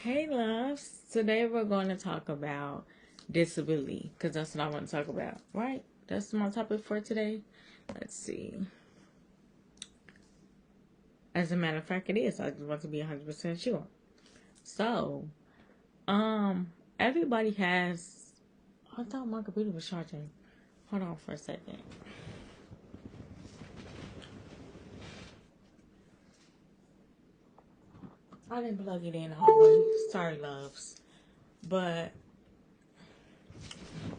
Hey loves, today we're going to talk about disability because that's what I want to talk about, right? That's my topic for today. Let's see. As a matter of fact, it is. I just want to be 100% sure. So, everybody has. I thought my computer was charging. Hold on for a second. I didn't plug it in all the way. Sorry, loves. But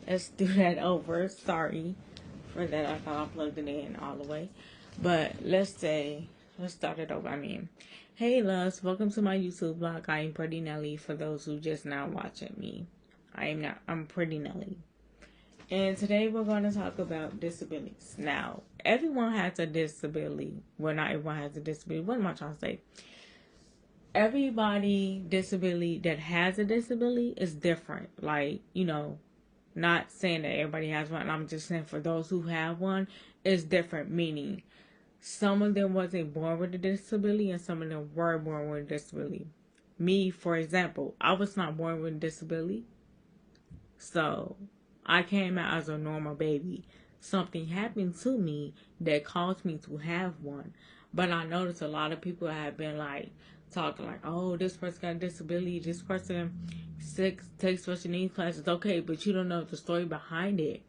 let's do that over. Sorry for that. I thought I plugged it in all the way. But let's start it over. Hey loves, welcome to my YouTube blog. I am Pretty Nelly for those who just now watching me. I'm Pretty Nelly. And today we're going to talk about disabilities. Now, everyone has a disability. Well, not everyone has a disability. What am I trying to say? Everybody disability that has a disability is different. Like, not saying that everybody has one. I'm just saying for those who have one, it's different. Meaning, some of them wasn't born with a disability and some of them were born with a disability. Me, for example, I was not born with a disability. So, I came out as a normal baby. Something happened to me that caused me to have one. But I noticed a lot of people have been like, talking like, oh, this person got a disability, this person takes special needs classes. Okay, but you don't know the story behind it.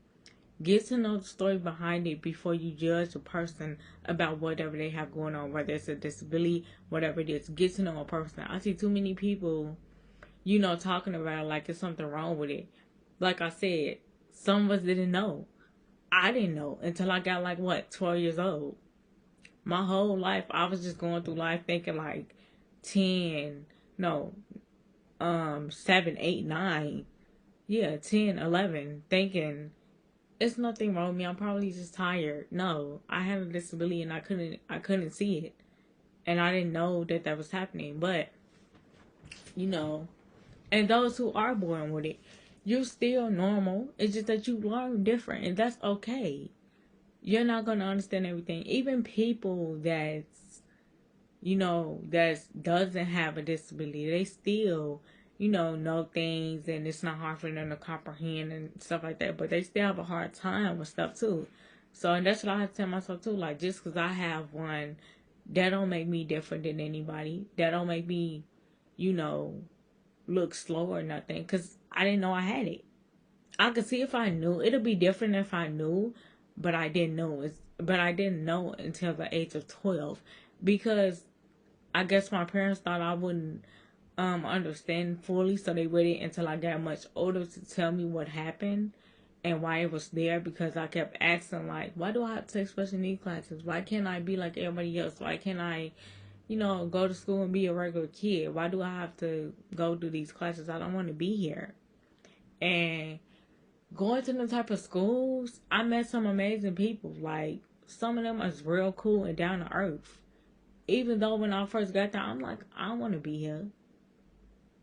Get to know the story behind it before you judge a person about whatever they have going on, whether it's a disability, whatever it is. Get to know a person. I see too many people, talking about it like there's something wrong with it. Like I said, some of us didn't know. I didn't know until I got 12 years old. My whole life, I was just going through life thinking 10, no, 7, 8, 9, 10, 11, thinking it's nothing wrong with me. I'm probably just tired. No, I had a disability and I couldn't see it, and I didn't know that was happening. But and those who are born with it, you're still normal. It's just that you learn different, and that's okay. You're not gonna understand everything. Even people that doesn't have a disability, they still, know things, and it's not hard for them to comprehend and stuff like that, but they still have a hard time with stuff too. So, and that's what I have to tell myself too, like, just because I have one, that don't make me different than anybody. That don't make me, look slow or nothing, because I didn't know I had it. I could see if I knew. It'll be different if I knew, but I didn't know. But I didn't know until the age of 12, because I guess my parents thought I wouldn't understand fully, so they waited until I got much older to tell me what happened and why it was there, because I kept asking, like, why do I have to take special needs classes? Why can't I be like everybody else? Why can't I, go to school and be a regular kid? Why do I have to go through these classes? I don't want to be here. And going to the type of schools, I met some amazing people. Like, some of them is real cool and down to earth. Even though when I first got there, I'm like, I don't want to be here.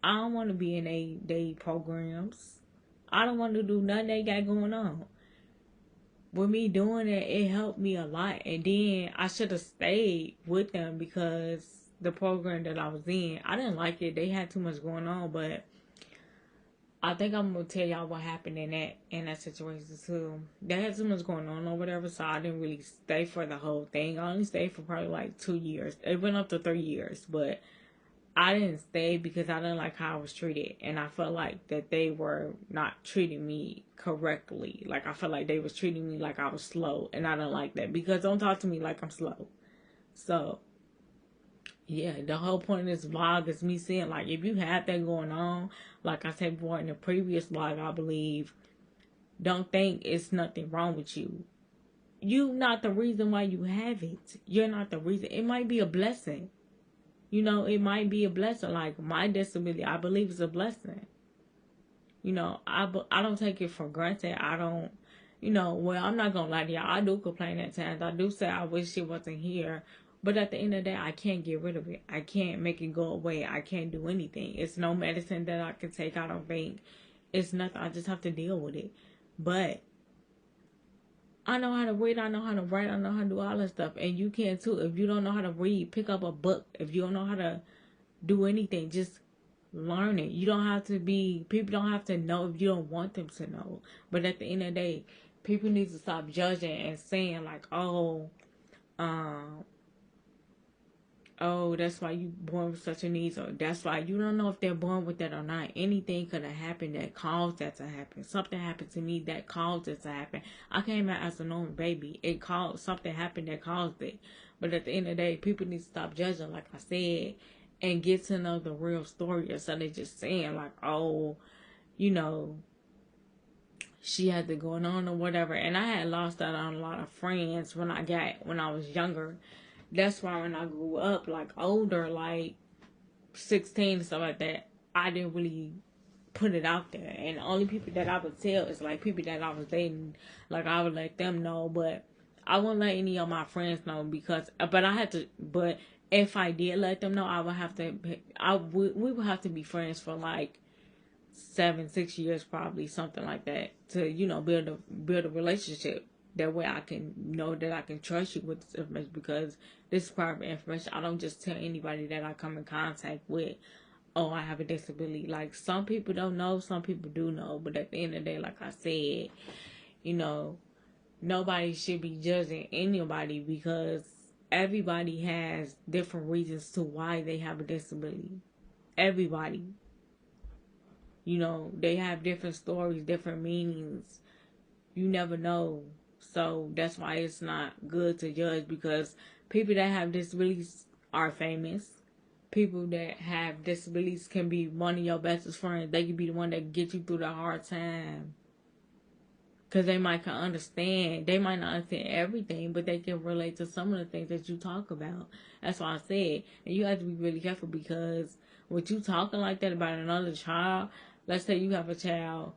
I don't want to be in they programs. I don't want to do nothing they got going on. With me doing it, it helped me a lot. And then I should have stayed with them, because the program that I was in, I didn't like it. They had too much going on, but I think I'm gonna tell y'all what happened in that situation too. They had too much going on or whatever, so I didn't really stay for the whole thing. I only stayed for probably 2 years. It went up to 3 years, but I didn't stay because I didn't like how I was treated, and I felt like that they were not treating me correctly. Like, I felt like they was treating me like I was slow, and I didn't like that, because don't talk to me like I'm slow. So yeah, the whole point of this vlog is me saying, like, if you have that going on, like I said before in the previous vlog, I believe, don't think it's nothing wrong with you. You not the reason why you have it. You're not the reason. It might be a blessing. It might be a blessing. Like, my disability, I believe, is a blessing. I don't take it for granted. I don't, well, I'm not going to lie to y'all. I do complain at times. I do say I wish it wasn't here. But at the end of the day, I can't get rid of it. I can't make it go away. I can't do anything. It's no medicine that I can take. I don't think. It's nothing. I just have to deal with it. But I know how to read, I know how to write, I know how to do all that stuff. And you can too. If you don't know how to read, pick up a book. If you don't know how to do anything, just learn it. You don't have to be, people don't have to know if you don't want them to know. But at the end of the day, people need to stop judging and saying like, um, oh, that's why you born with such a needs, or that's why you don't know if they're born with that or not. Anything could have happened that caused that to happen. Something happened to me that caused it to happen. I came out as a normal baby. Something happened that caused it. But at the end of the day, people need to stop judging, like I said, and get to know the real story instead of just saying like, oh, you know, she had it going on or whatever. And I had lost out on a lot of friends when I was younger. That's why when I grew up, like older, like 16 and stuff like that, I didn't really put it out there. And the only people that I would tell is like people that I was dating. Like I would let them know, but I wouldn't let any of my friends know but if I did let them know, we would have to be friends for like 6 years, probably something like that, to, you know, build a relationship. That way I can know that I can trust you with this information, because this is private information. I don't just tell anybody that I come in contact with, oh, I have a disability. Like, some people don't know, some people do know, but at the end of the day, like I said, you know, nobody should be judging anybody, because everybody has different reasons to why they have a disability. Everybody. You know, they have different stories, different meanings. You never know. So that's why it's not good to judge, because people that have disabilities are famous. People that have disabilities can be one of your bestest friends. They can be the one that get you through the hard time. Because they might can understand. They might not understand everything, but they can relate to some of the things that you talk about. That's why I said. And you have to be really careful, because with you talking like that about another child, let's say you have a child,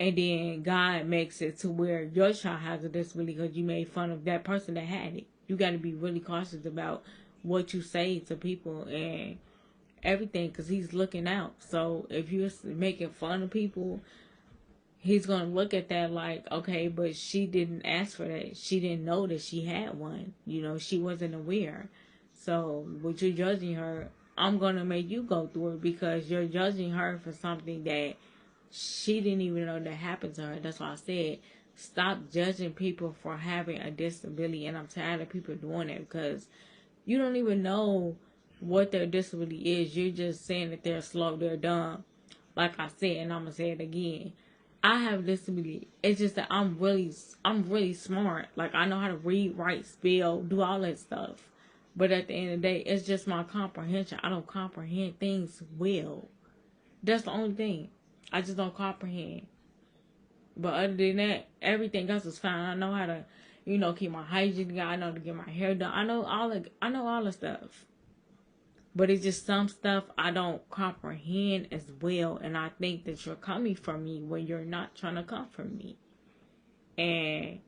and then God makes it to where your child has a disability because you made fun of that person that had it. You got to be really cautious about what you say to people and everything, because he's looking out. So if you're making fun of people, he's going to look at that like, okay, but she didn't ask for that. She didn't know that she had one. You know, she wasn't aware. So with you judging her, I'm going to make you go through it, because you're judging her for something that she didn't even know that happened to her. That's why I said, stop judging people for having a disability. And I'm tired of people doing it, because you don't even know what their disability is. You're just saying that they're slow, they're dumb. Like I said, and I'm going to say it again. I have a disability. It's just that I'm really smart. Like, I know how to read, write, spell, do all that stuff. But at the end of the day, it's just my comprehension. I don't comprehend things well. That's the only thing. I just don't comprehend. But other than that, everything else is fine. I know how to, you know, keep my hygiene. I know to get my hair done. I know all the stuff. But it's just some stuff I don't comprehend as well. And I think that you're coming from me when you're not trying to come from me. And,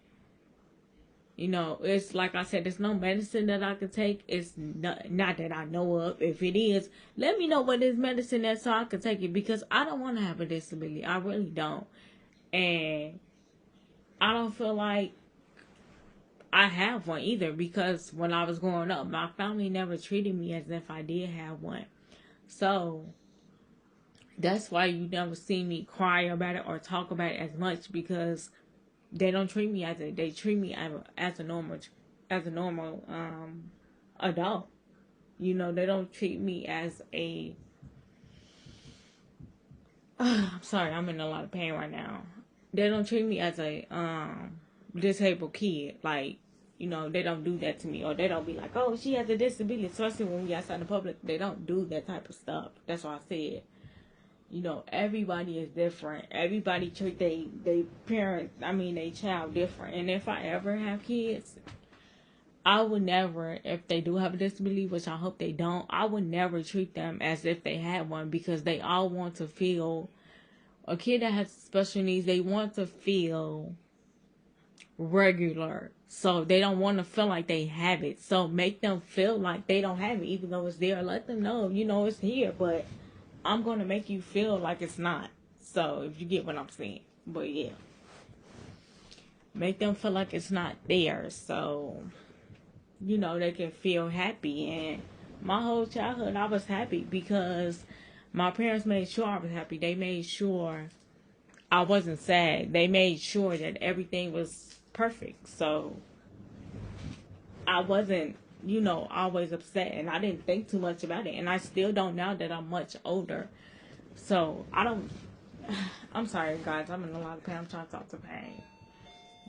you know, it's like I said, there's no medicine that I can take. It's not that I know of. If it is, let me know what this medicine is so I can take it. Because I don't want to have a disability. I really don't. And I don't feel like I have one either. Because when I was growing up, my family never treated me as if I did have one. So that's why you never see me cry about it or talk about it as much. Because they don't treat me they treat me as a normal adult. You know, they don't treat me as a I'm sorry, I'm in a lot of pain right now. They don't treat me as a disabled kid. Like, you know, they don't do that to me. Or they don't be like, oh, she has a disability. Especially when we outside in the public, they don't do that type of stuff. That's why I said, you know, everybody is different. Everybody treat they child different. And if I ever have kids, I would never, if they do have a disability, which I hope they don't, I would never treat them as if they had one, because they all want to feel, a kid that has special needs, they want to feel regular. So they don't want to feel like they have it. So make them feel like they don't have it, even though it's there. Let them know, you know, it's here, but I'm going to make you feel like it's not. So, if you get what I'm saying. But, yeah. Make them feel like it's not there. So, you know, they can feel happy. And my whole childhood, I was happy because My parents made sure I was happy. They made sure I wasn't sad. They made sure that everything was perfect. So I wasn't, always upset. And I didn't think too much about it. And I still don't now that I'm much older. So I don't. I'm sorry, guys. I'm in a lot of pain. I'm trying to talk to pain.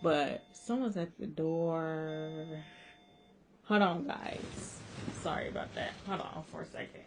But someone's at the door. Hold on, guys. Sorry about that. Hold on for a second.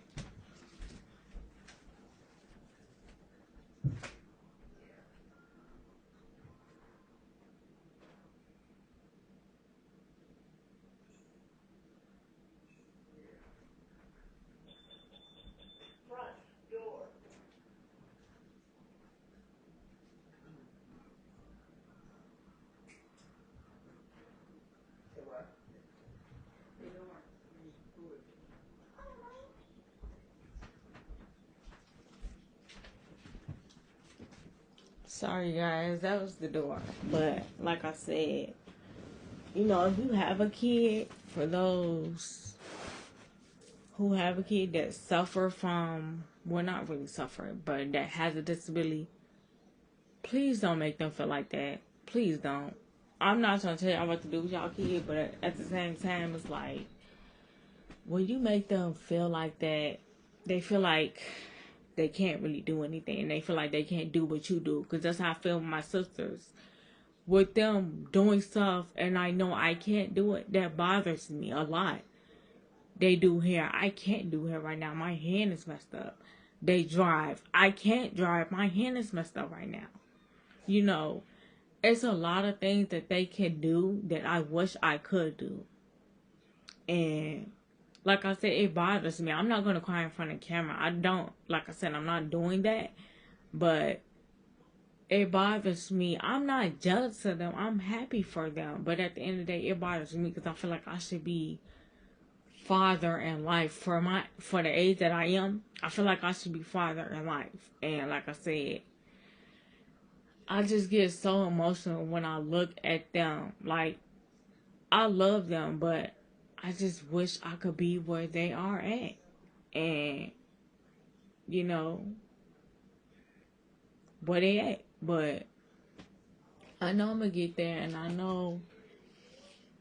Sorry, guys. That was the door. But like I said, if you have a kid, for those who have a kid that suffer from, well, not really suffering, but that has a disability, please don't make them feel like that. Please don't. I'm not trying to tell y'all what to do with y'all kid, but at the same time, it's like, when you make them feel like that, they feel like they can't really do anything. They feel like they can't do what you do. Because that's how I feel with my sisters. With them doing stuff and I know I can't do it, that bothers me a lot. They do hair. I can't do hair right now. My hand is messed up. They drive. I can't drive. My hand is messed up right now. It's a lot of things that they can do that I wish I could do. And like I said, it bothers me. I'm not going to cry in front of camera. I don't. Like I said, I'm not doing that. But it bothers me. I'm not jealous of them. I'm happy for them. But at the end of the day, it bothers me because I feel like I should be father in life for the age that I am. I feel like I should be father in life. And like I said, I just get so emotional when I look at them. Like, I love them, but I just wish I could be where they are at. And, where they at. But I know I'm going to get there, and I know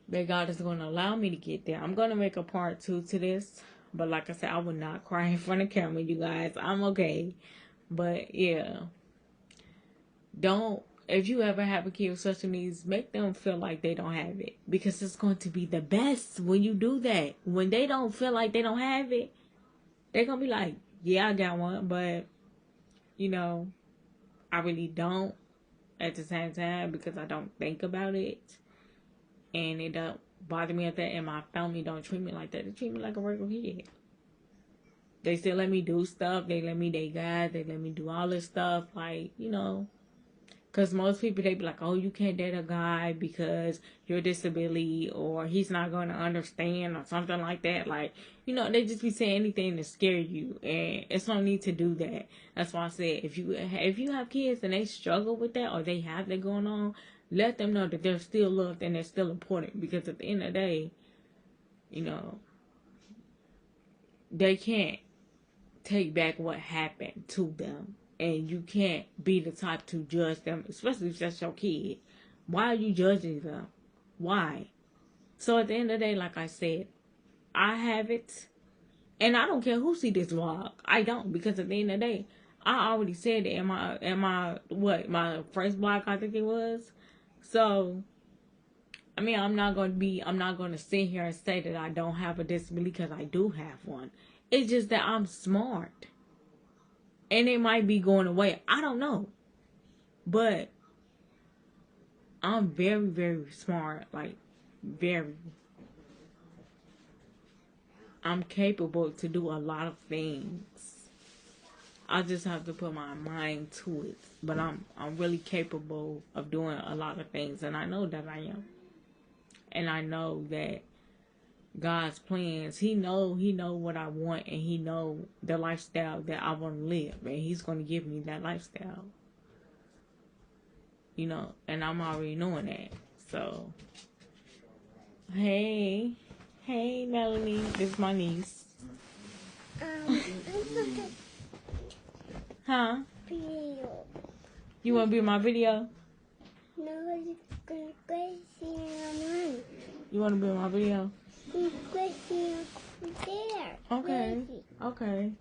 that God is going to allow me to get there. I'm going to make a part 2 to this. But like I said, I would not cry in front of camera, you guys. I'm okay. But, yeah. If you ever have a kid with special needs, make them feel like they don't have it. Because it's going to be the best when you do that. When they don't feel like they don't have it, they're going to be like, yeah, I got one. But, I really don't at the same time because I don't think about it. And it don't bother me at that. And my family don't treat me like that. They treat me like a regular kid. They still let me do stuff. They let me date guys. They let me do all this stuff. Like, because most people, they be like, oh, you can't date a guy because you're a disability or he's not going to understand or something like that. Like, they just be saying anything to scare you. And it's no need to do that. That's why I said, if you have kids and they struggle with that or they have that going on, let them know that they're still loved and they're still important. Because at the end of the day, they can't take back what happened to them. And you can't be the type to judge them, especially if that's your kid. Why are you judging them? Why? So at the end of the day, like I said, I have it. And I don't care who see this vlog. I don't. Because at the end of the day, I already said it in my first vlog, I think it was. So, I'm not going to sit here and say that I don't have a disability because I do have one. It's just that I'm smart. And it might be going away. I don't know. But I'm very, very smart. Like, very. I'm capable to do a lot of things. I just have to put my mind to it. But I'm really capable of doing a lot of things. And I know that I am. And I know that God's plans, He know what I want, and He know the lifestyle that I want to live, and He's going to give me that lifestyle, and I'm already knowing that. So, hey Melanie, this is my niece. Huh? Video. You want to be in my video? No, it's crazy on. You want to be in my video? It's crazy there. Okay. Crazy. Okay.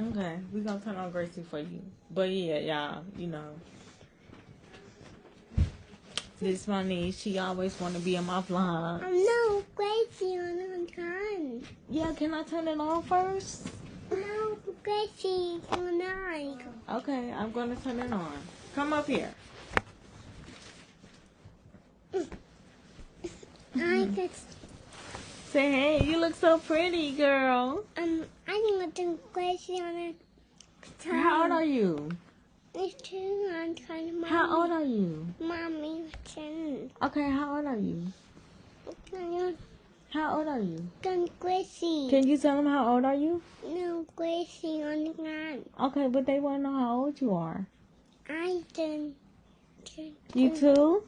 Okay. We're going to turn on Gracie for you. But yeah, y'all, you know. This my niece. She always want to be in my vlog. I'm no crazy on time. Yeah, can I turn it on first? No crazy on. Okay, I'm going to turn it on. Come up here. I just Say hey, you look so pretty, girl. I'm going to crazy on time. How old are you? It's too on time. How old are you? Mommy, ten. Okay, how old are you? How old are you? I'm crazy. Can you tell them how old are you? No crazy on time. Okay, but they want to know how old you are. I don't. You too?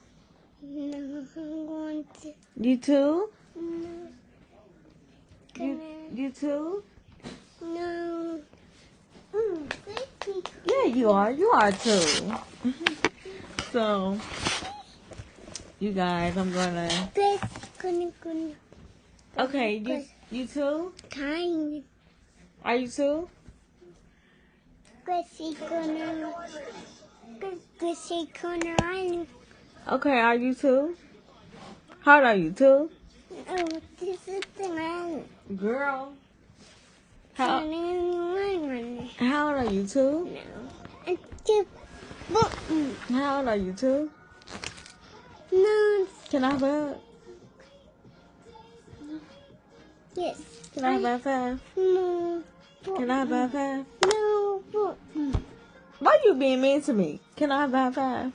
No, I'm going to. You too? No. You too? No. Crazy. Yeah, you are. You are too. So, you guys, I'm gonna. Crazy. Okay, you too? Time. Are you too? Crazy corner. Crazy corner. Okay, are you too? How old are you too? Oh, this is the man. Girl. How old are you too? No. How old are you too? No. Can I have a? Yes. Can I have a five? No. Can I have a five? No. Why you being mean to me? Can I have a five?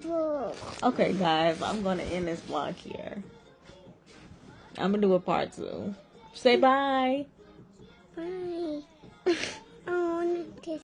No. Okay, guys, I'm gonna end this vlog here. I'm gonna do a part 2. Say bye. Bye.